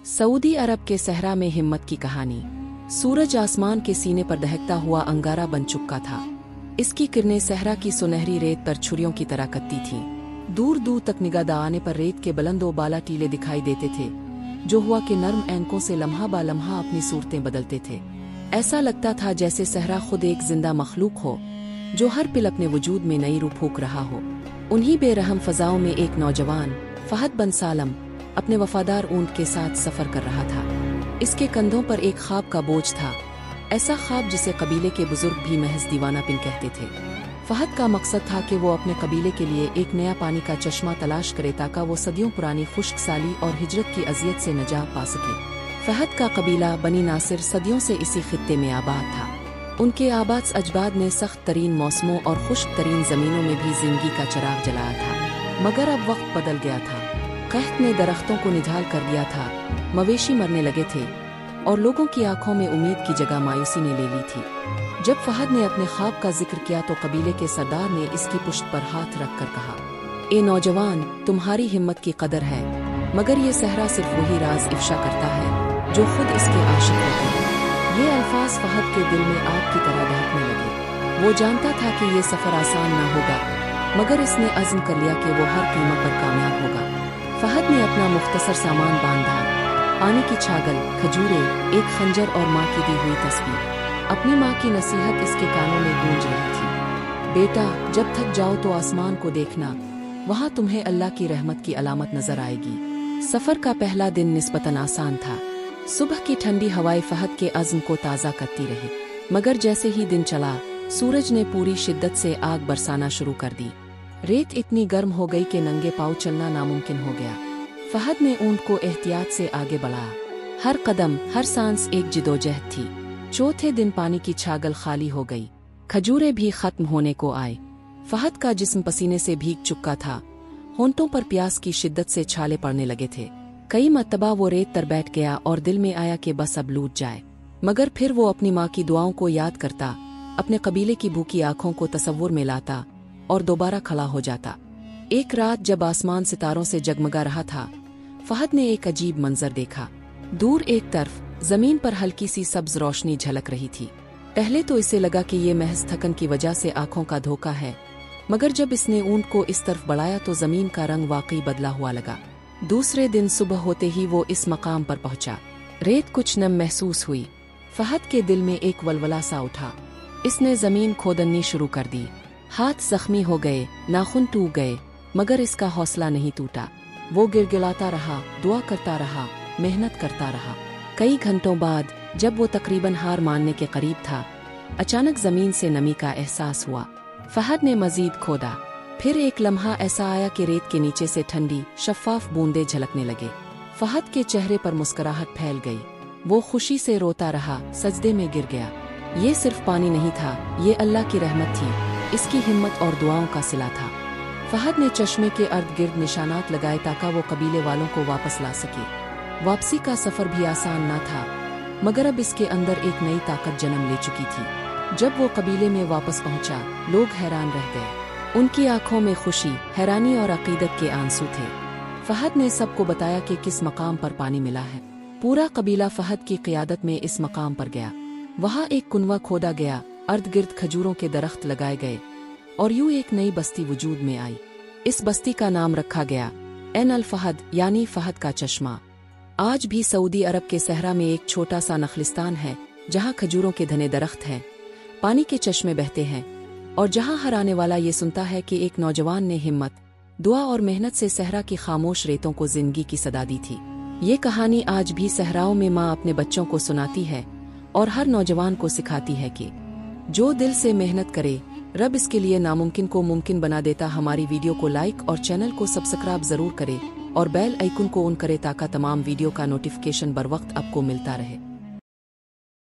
Saudi अरब के सहरा में हिम्मत की कहानी। सूरज आसमान के सीने पर दहकता हुआ अंगारा बन चुका था। इसकी किरणें सहरा की सुनहरी रेत पर छुरियों की तरह कतती थीं। दूर दूर तक निगाह दाने पर रेत के बुलंद बाला टीले दिखाई देते थे, जो हुआ के नर्म एंकों से लम्हा बा लम्हा अपनी सूरतें बदलते थे। ऐसा लगता था जैसे सहरा खुद एक जिंदा मखलूक हो, जो हर पिल अपने वजूद में नई रूह फूंक रहा हो। उन्हीं बेरहम फजाओं में एक नौजवान फहद बन सालम अपने वफादार ऊंट के साथ सफर कर रहा था। इसके कंधों पर एक ख्वाब का बोझ था, ऐसा ख्वाब जिसे कबीले के बुजुर्ग भी महज दीवानापिन कहते थे। फहद का मकसद था कि वो अपने कबीले के लिए एक नया पानी का चश्मा तलाश करे, ताकि वो सदियों पुरानी खुश्क साली और हिजरत की अजियत से निजात पा सके। फहद का कबीला बनी नासिर सदियों से इसी खित्ते में आबाद था। उनके आबाद अजदाद ने सख्त तरीन मौसमों और खुश्क तरीन जमीनों में भी जिंदगी का चिराग जलाया था। मगर अब वक्त बदल गया था। कहत ने दरख्तों को निढाल कर दिया था, मवेशी मरने लगे थे और लोगों की आंखों में उम्मीद की जगह मायूसी ने ले ली थी। जब फहद ने अपने ख्वाब का जिक्र किया तो कबीले के सरदार ने इसकी पुश्त पर हाथ रखकर कहा, ए नौजवान, तुम्हारी हिम्मत की कदर है, मगर ये सहरा सिर्फ वही राज इफ्शा करता है जो खुद इसके आशिक होते हैं। ये अल्फाज फहद के दिल में आग की तरह दहकने लगे। वो जानता था कि ये सफर आसान ना होगा, मगर इसने अज़्म कर लिया कि वो हर कीमत पर कामयाब होगा। फहद ने अपना मुख्तसर सामान बांधा, पानी की छागल, खजूरें, एक खंजर और माँ की दी हुई तस्वीर। अपनी माँ की नसीहत इसके कानों में गूंज रही थी, बेटा, जब थक जाओ तो आसमान को देखना, वहाँ तुम्हें अल्लाह की रहमत की अलामत नजर आएगी। सफर का पहला दिन निस्बतन आसान था। सुबह की ठंडी हवाएं फहद के अज़्म को ताज़ा करती रही, मगर जैसे ही दिन चला, सूरज ने पूरी शिद्दत से आग बरसाना शुरू कर दी। रेत इतनी गर्म हो गई कि नंगे पाँव चलना नामुमकिन हो गया। फहद ने ऊंट को एहतियात से आगे बढ़ाया। हर कदम, हर सांस एक जिदोजहद थी। चौथे दिन पानी की छागल खाली हो गई, खजूरें भी खत्म होने को आए। फहद का जिस्म पसीने से भीग चुका था, होंठों पर प्यास की शिद्दत से छाले पड़ने लगे थे। कई मर्तबा वो रेत पर बैठ गया और दिल में आया कि बस अब लूट जाए, मगर फिर वो अपनी माँ की दुआओं को याद करता, अपने कबीले की भूखी आंखों को तसव्वुर में लाता और दोबारा खड़ा हो जाता। एक रात जब आसमान सितारों से जगमगा रहा था, फहद ने एक अजीब मंजर देखा। दूर एक तरफ जमीन पर हल्की सी सब्ज रोशनी झलक रही थी। पहले तो इसे लगा कि ये महज थकन की वजह से आंखों का धोखा है, मगर जब इसने ऊंट को इस तरफ बढ़ाया तो जमीन का रंग वाकई बदला हुआ लगा। दूसरे दिन सुबह होते ही वो इस मकाम पर पहुंचा। रेत कुछ नम महसूस हुई। फहद के दिल में एक वलवला सा उठा। इसने जमीन खोदनी शुरू कर दी। हाथ जख्मी हो गए, नाखून टूट गए, मगर इसका हौसला नहीं टूटा। वो गिड़गिड़ाता रहा, दुआ करता रहा, मेहनत करता रहा। कई घंटों बाद जब वो तकरीबन हार मानने के करीब था, अचानक जमीन से नमी का एहसास हुआ। फहद ने मजीद खोदा। फिर एक लम्हा ऐसा आया कि रेत के नीचे से ठंडी शफ़ाफ बूंदें झलकने लगे। फहद के चेहरे पर मुस्कुराहट फैल गई। वो खुशी से रोता रहा, सजदे में गिर गया। ये सिर्फ पानी नहीं था, ये अल्लाह की रहमत थी, इसकी हिम्मत और दुआओं का सिला था। फहद ने चश्मे के अर्द गिर्द निशानात लगाए ताकि वो कबीले वालों को वापस ला सके। वापसी का सफर भी आसान ना था, मगर अब इसके अंदर एक नई ताकत जन्म ले चुकी थी। जब वो कबीले में वापस पहुंचा, लोग हैरान रह गए। उनकी आंखों में खुशी, हैरानी और अकीदत के आंसू थे। फहद ने सबको बताया कि किस मकाम पर पानी मिला है। पूरा कबीला फहद की क़ियादत में इस मकाम पर गया। वहाँ एक कुनवा खोदा गया, अर्द गिर्द खजूरों के दरख्त लगाए गए और यूं एक नई बस्ती वजूद में आई। इस बस्ती का नाम रखा गया एन अल फहद, यानी फहद का चश्मा। आज भी सऊदी अरब के सहरा में एक छोटा सा नखलिस्तान है, जहाँ खजूरों के घने दरख्त हैं, पानी के चश्मे बहते हैं और जहाँ हर आने वाला ये सुनता है कि एक नौजवान ने हिम्मत, दुआ और मेहनत से सहरा की खामोश रेतों को जिंदगी की सदा दी थी। ये कहानी आज भी सहराओं में माँ अपने बच्चों को सुनाती है और हर नौजवान को सिखाती है कि जो दिल से मेहनत करे, रब इसके लिए नामुमकिन को मुमकिन बना देता। हमारी वीडियो को लाइक और चैनल को सब्सक्राइब जरूर करे और बेल आइकन को ऑन करे ताकि तमाम वीडियो का नोटिफिकेशन बर वक्त आपको मिलता रहे।